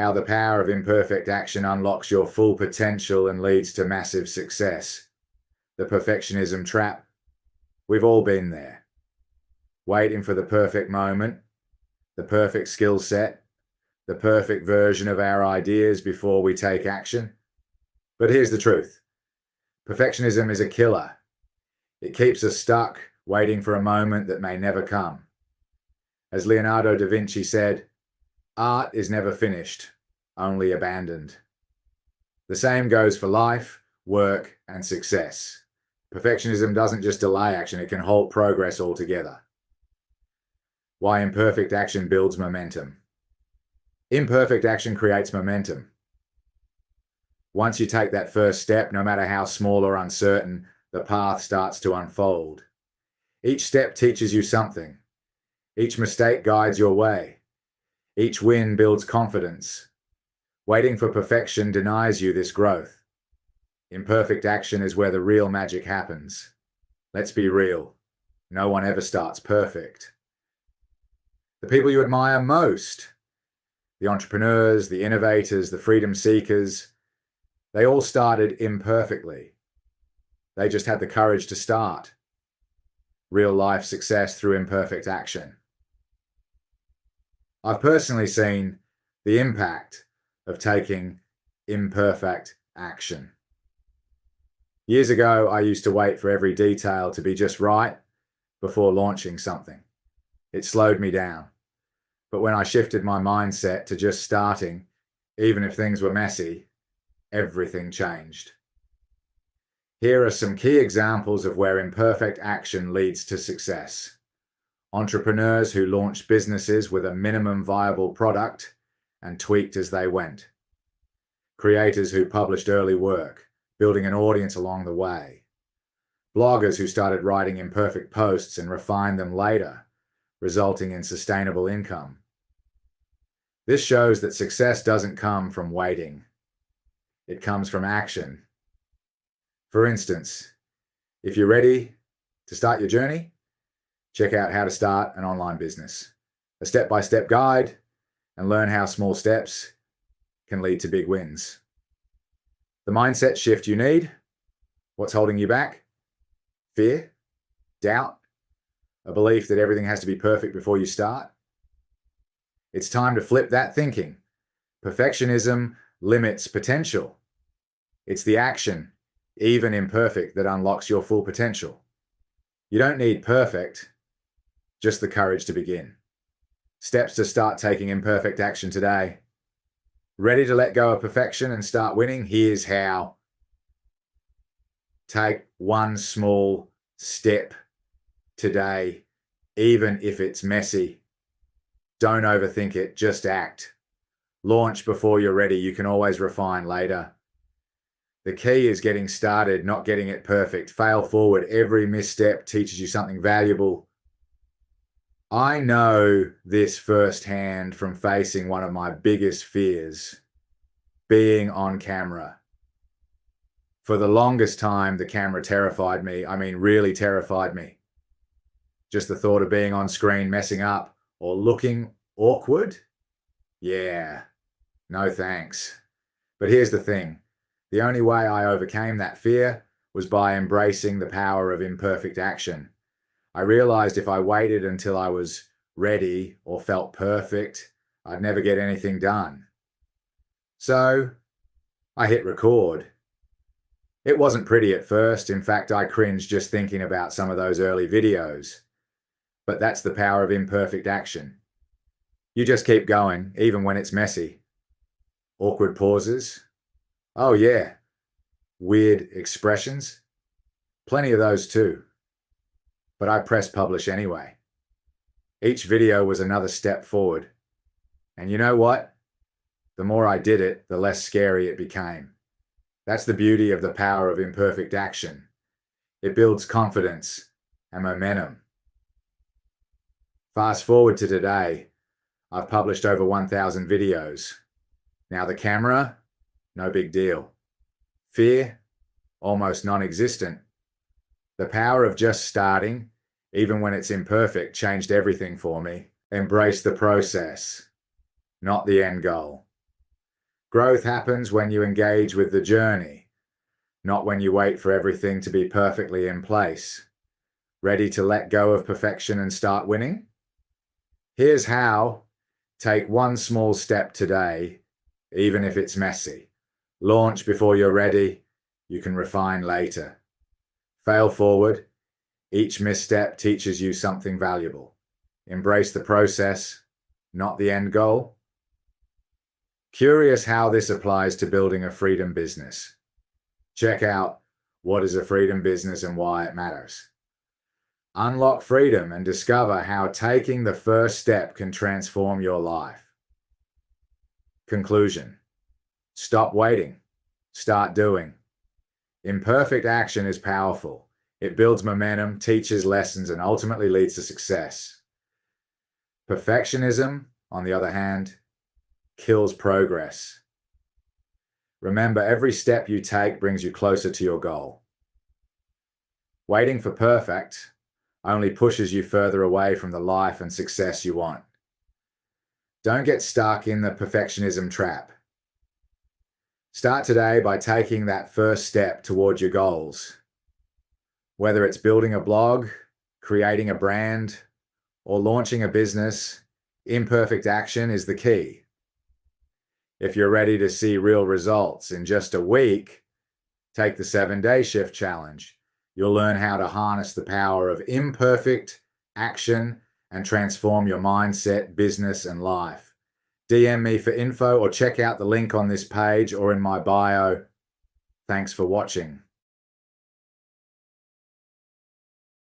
How the power of imperfect action unlocks your full potential and leads to massive success. The perfectionism trap. We've all been there. Waiting for the perfect moment, the perfect skill set, the perfect version of our ideas before we take action. But here's the truth. Perfectionism is a killer. It keeps us stuck, waiting for a moment that may never come. As Leonardo da Vinci said, art is never finished, only abandoned. The same goes for life, work, and success. Perfectionism doesn't just delay action, it can halt progress altogether. Why imperfect action builds momentum. Imperfect action creates momentum. Once you take that first step, no matter how small or uncertain, the path starts to unfold. Each step teaches you something. Each mistake guides your way. Each win builds confidence. Waiting for perfection denies you this growth. Imperfect action is where the real magic happens. Let's be real. No one ever starts perfect. The people you admire most, the entrepreneurs, the innovators, the freedom seekers, they all started imperfectly. They just had the courage to start. Real life success through imperfect action. I've personally seen the impact of taking imperfect action. Years ago, I used to wait for every detail to be just right before launching something. It slowed me down. But when I shifted my mindset to just starting, even if things were messy, everything changed. Here are some key examples of where imperfect action leads to success. Entrepreneurs who launched businesses with a minimum viable product and tweaked as they went. Creators who published early work, building an audience along the way. Bloggers who started writing imperfect posts and refined them later, resulting in sustainable income. This shows that success doesn't come from waiting. It comes from action. For instance, if you're ready to start your journey, check out How to Start an Online Business, a step-by-step guide, and learn how small steps can lead to big wins. The mindset shift you need, what's holding you back? Fear, doubt, a belief that everything has to be perfect before you start. It's time to flip that thinking. Perfectionism limits potential. It's the action, even imperfect, that unlocks your full potential. You don't need perfect, just the courage to begin. Steps to start taking imperfect action today. Ready to let go of perfection and start winning? Here's how. Take one small step today, even if it's messy. Don't overthink it, just act. Launch before you're ready. You can always refine later. The key is getting started, not getting it perfect. Fail forward. Every misstep teaches you something valuable. I know this firsthand from facing one of my biggest fears, being on camera. For the longest time, the camera terrified me. I mean, really terrified me. Just the thought of being on screen, messing up, or looking awkward? Yeah, no thanks. But here's the thing. The only way I overcame that fear was by embracing the power of imperfect action. I realized if I waited until I was ready or felt perfect, I'd never get anything done. So I hit record. It wasn't pretty at first. In fact, I cringed just thinking about some of those early videos. But that's the power of imperfect action. You just keep going, even when it's messy. Awkward pauses. Oh yeah. Weird expressions. Plenty of those too. But I pressed publish anyway. Each video was another step forward. And you know what? The more I did it, the less scary it became. That's the beauty of the power of imperfect action. It builds confidence and momentum. Fast forward to today, I've published over 1,000 videos. Now the camera, no big deal. Fear, almost non-existent. The power of just starting, even when it's imperfect, changed everything for me. Embrace the process, not the end goal. Growth happens when you engage with the journey, not when you wait for everything to be perfectly in place. Ready to let go of perfection and start winning? Here's how. Take one small step today, even if it's messy. Launch before you're ready. You can refine later. Fail forward. Each misstep teaches you something valuable. Embrace the process, not the end goal. Curious how this applies to building a freedom business? Check out what is a freedom business and why it matters. Unlock freedom and discover how taking the first step can transform your life. Conclusion. Stop waiting. Start doing. Imperfect action is powerful. It builds momentum, teaches lessons, and ultimately leads to success. Perfectionism, on the other hand, kills progress. Remember, every step you take brings you closer to your goal. Waiting for perfect only pushes you further away from the life and success you want. Don't get stuck in the perfectionism trap. Start today by taking that first step toward your goals. Whether it's building a blog, creating a brand, or launching a business, imperfect action is the key. If you're ready to see real results in just a week, take the 7-day shift challenge. You'll learn how to harness the power of imperfect action and transform your mindset, business, and life. DM me for info or check out the link on this page or in my bio. Thanks for watching.